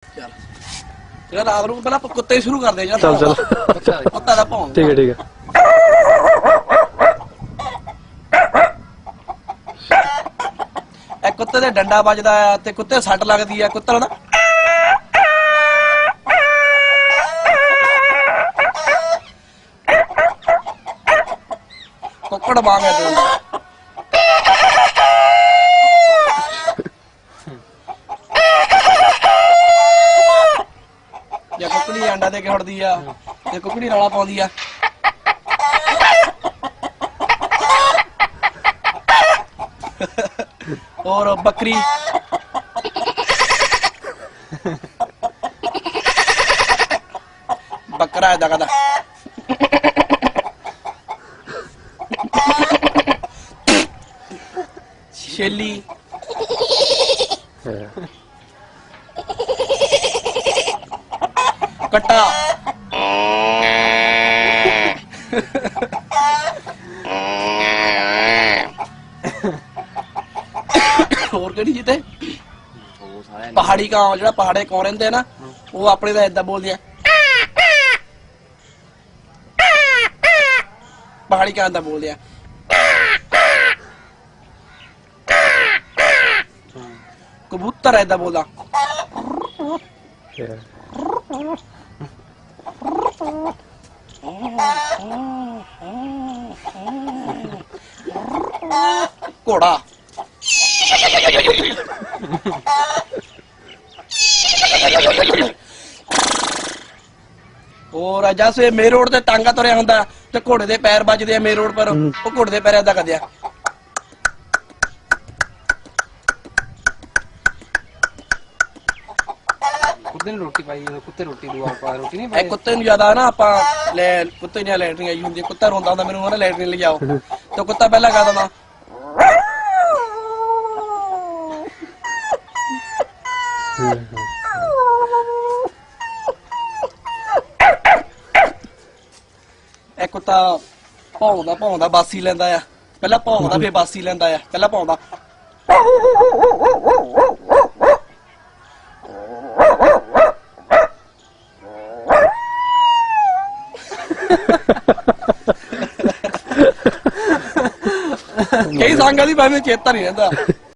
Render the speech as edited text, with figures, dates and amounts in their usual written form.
ਚੱਲ ਜਿਹੜਾ ਰਾਤ ਨੂੰ ਪਹਿਲਾਂ ਆਪਾਂ ਕੁੱਤੇ ਸ਼ੁਰੂ ਕਰਦੇ ਜਾਂ ਚੱਲ ਚੱਲ ਕੁੱਤਾ ਦਾ ਭੌਂ ਠੀਕ ਹੈ ਠੀਕ ਹੈ। ਇਹ ਕੁੱਤੇ ਦੇ ਡੰਡਾ ਵੱਜਦਾ ਆ ਤੇ ਕੁੱਤੇ ਸੱਟ ਲੱਗਦੀ ਆ ਕੁੱਤਾ ਨਾ ਕੁੱਕੜ ਵਾਂਗ ਹੈ ਤੂੰ ਜੇ ਕੁੱਕੜੀ ਅੰਡਾ ਦੇ ਕੇ ਉੱਡਦੀ ਆ ਤੇ ਕੁੱਕੜੀ ਰੌਲਾ ਪਾਉਂਦੀ ਆ और बकरी बकरा है दादा शेली कट्टा ਹੋਰ ਕਿਹੜੀ ਜਿੱਤੇ ਪਹਾੜੀ ਕਾਂ ਜਿਹੜਾ ਪਹਾੜੇ ਕੌਂ ਰਹਿੰਦੇ ਆ ਨਾ ਉਹ ਆਪਣੇ ਦਾ ਏਦਾਂ ਬੋਲਦੇ ਆ ਪਹਾੜੀ ਕਾਂ ਦਾ ਬੋਲਦੇ ਆ ਕਬੂਤਰ ਏਦਾਂ ਬੋਲਦਾ ਘੋੜਾ और जैसे मेन रोड ते टांगा तुरया हुंदा ते घोड़े दे पैर बजदे आ मेन रोड पर ਉਹ ਘੋੜੇ ਦੇ ਪੈਰ ਏਦਾਂ ਕਰਦੇ ਆ ਕੁੱਤੇ ਨੂੰ ਰੋਟੀ ਪਾਈ ਕੁੱਤੇ ਰੋਟੀ ਦੂਆ ਪਾ ਰੋਟੀ ਨਹੀਂ ਪਾਈ ਕੁੱਤੇ ਨੂੰ ਜ਼ਿਆਦਾ ਨਾ ਆਪਾਂ ਲੈ ਕੁੱਤੇ ਨੇ ਲੈਟਰਿੰਗ ਆਈ ਹੁੰਦੀ ਕੁੱਤਾ ਰੋਂਦਾ ਹੁੰਦਾ ਮੈਨੂੰ ਉਹਨੇ ਲੈਟਰਿੰਗ ਲਿਜਾਓ ਤੇ ਕੁੱਤਾ ਪਹਿਲਾਂ ਕਹ ਦਿੰਦਾ ਇਹ ਕੁੱਤਾ ਭੌਂਦਾ ਬਾਸੀ ਲੈਂਦਾ ਆ ਪਹਿਲਾਂ ਭੌਂਦਾ ਫੇਰ ਬਾਸੀ ਲੈਂਦਾ ਆ ਪਹਿਲਾਂ ਭੌਂਦਾ ਕਈ ਸੰਗਾਂ ਦੀ ਭਾਵੇਂ ਚੇਤਾ ਨਹੀਂ ਰਹਿੰਦਾ